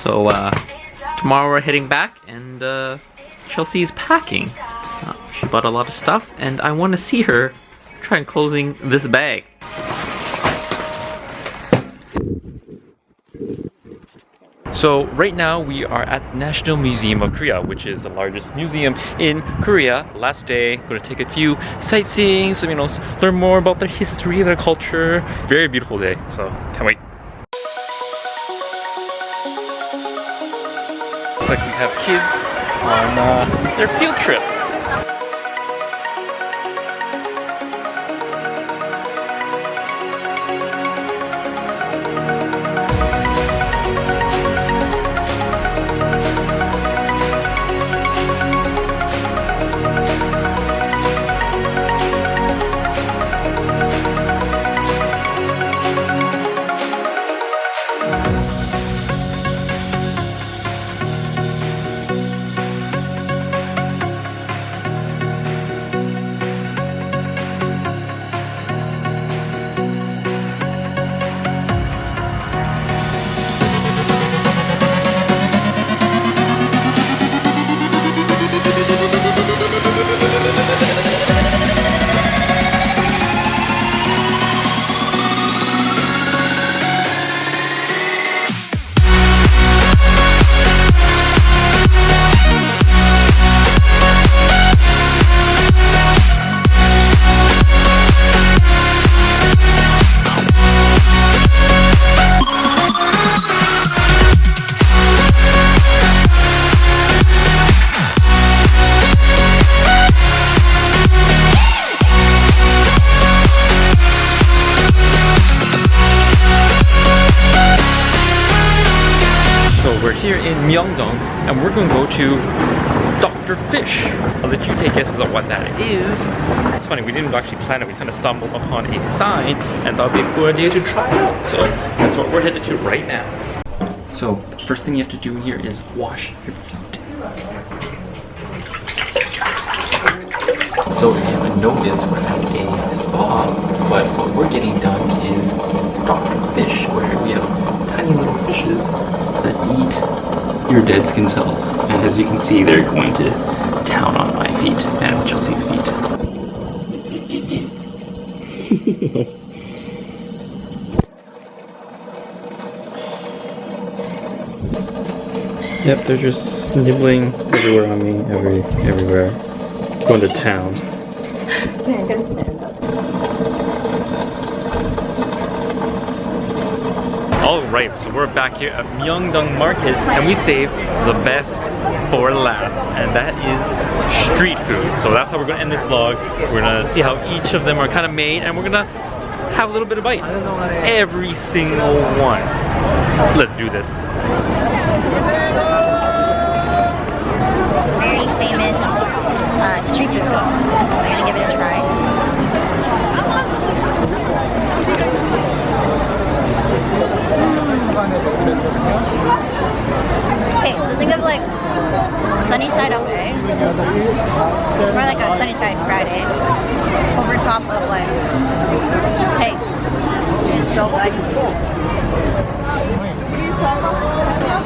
So tomorrow we're heading back, and Chelsea's packing. She bought a lot of stuff, and I want to see her try closing this bag. So right now we are at the National Museum of Korea, which is the largest museum in Korea. Last day, going to take a few sightseeing, so learn more about their history, their culture. Very beautiful day, so can't wait. Looks like we have kids on their field trip. We're here in Myeongdong, and we're going to go to Dr. Fish. I'll let you take guesses on what that is. It's funny, we didn't actually plan it. We kind of stumbled upon a sign and thought it'd be a cool idea to try it out. So that's what we're headed to right now. So first thing you have to do here is wash your feet. So if you haven't noticed, we're at a spa, but what we're getting done is Dr. Fish, where we have tiny little fishes that eat your dead skin cells. And as you can see, they're going to town on my feet and Chelsea's feet. Yep, they're just nibbling everywhere on me, everywhere. Going to town. Alright, so we're back here at Myeongdong Market, and we saved the best for last, and that is street food. So that's how we're going to end this vlog. We're going to see how each of them are kind of made, and we're going to have a little bit of bite. Every single one. Let's do this. It's very famous street food. I'm going to give it a try. Okay, so think of like sunny side up day, more like a sunny side Friday, over top of like, hey, it's so good.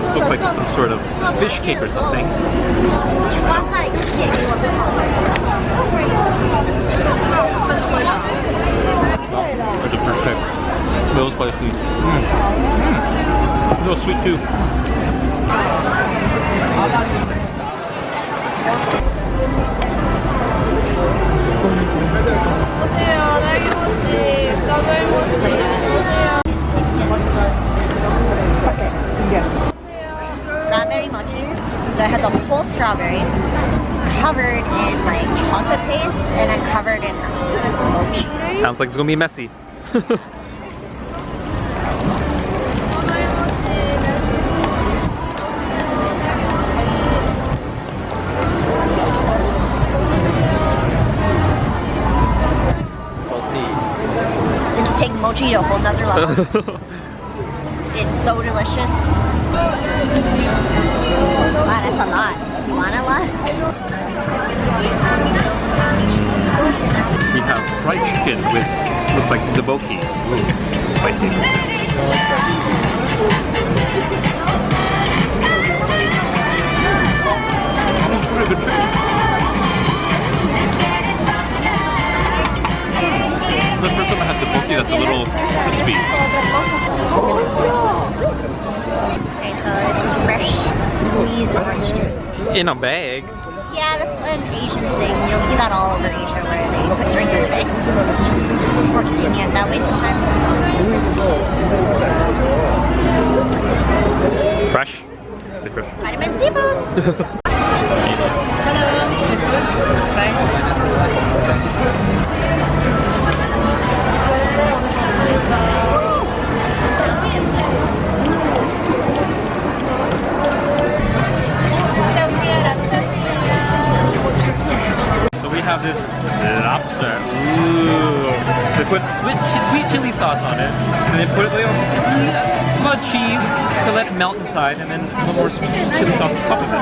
This looks like it's some sort of fish cake or something. Let's try it. There's a fish cake. A little spicy. A little sweet too. Strawberry mochi. So it has a whole strawberry covered in like chocolate paste and then covered in mochi. Sounds like it's gonna be messy. This is taking mochi to a whole nother level. It's so delicious. Wow, that's a lot. You want a lot? We have fried chicken with, looks like tteokbokki. Ooh, spicy. In a bag. Yeah, that's an Asian thing. You'll see that all over Asia where they put drinks in a bag. It's just more convenient that way sometimes. Fresh. Fresh. Vitamin C boost. So we have this lobster. Ooh. They put sweet chili sauce on it, and they put a little cheese to let it melt inside, and then a little more sweet chili sauce on top of it.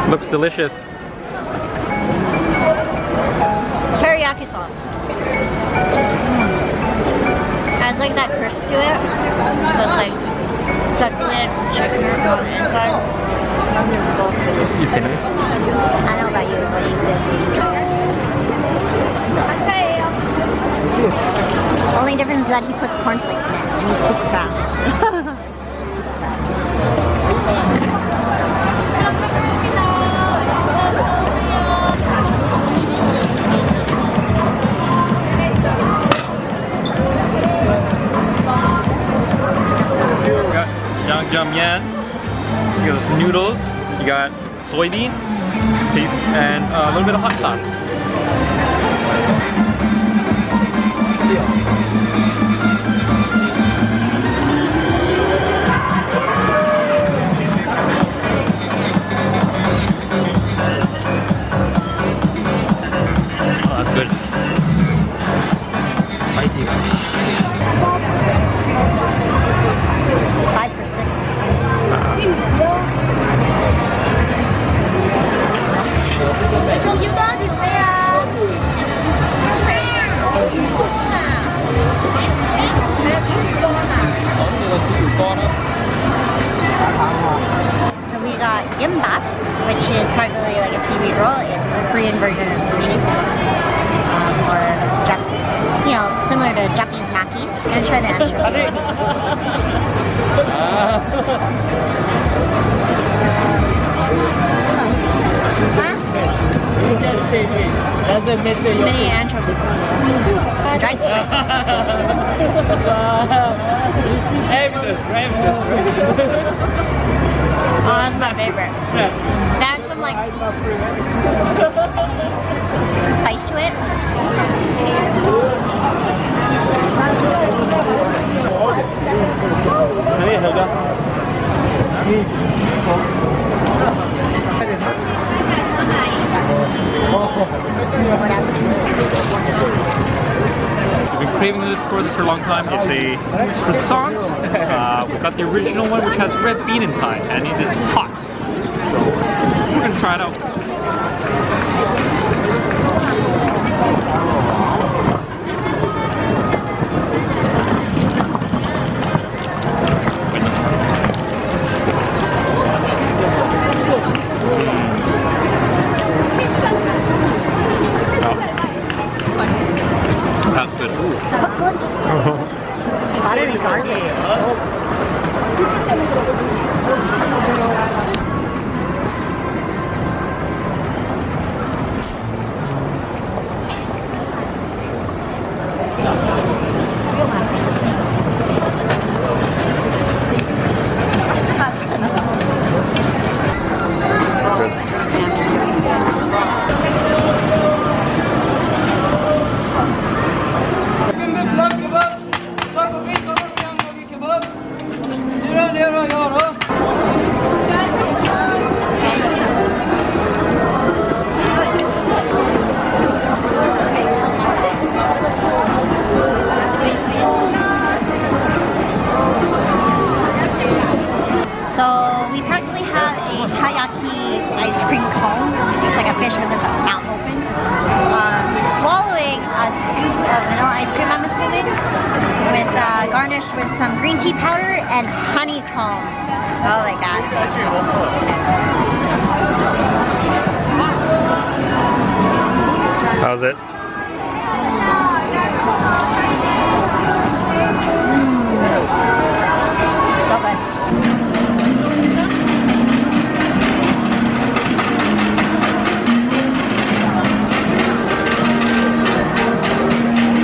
Looks delicious. Teriyaki sauce. Has like that crisp to it. So it's like succulent chicken on the inside. You say nice? I don't know about you, what do you think? The only difference is that he puts cornflakes in it and he's super fast. Jajangmyeon, you got some noodles, you got soybean paste, and a little bit of hot sauce. Oh, that's good. Spicy. 5%. So we got gimbap, which is probably like a seaweed roll. It's a Korean version of sushi, or similar to Japanese maki. I'm gonna try the anchovy. Mini anchovy. Dried squid. Oh, that's my favorite. That has some like spice to it. We've been craving for this for a long time. It's a croissant. We got the original one, which has red bean inside, and it is hot. So we're gonna try it out. That's good. takoyaki ice cream cone. It's like a fish with its mouth open. Swallowing a scoop of vanilla ice cream, I'm assuming, with garnished with some green tea powder and honeycomb. Oh my god. How's it?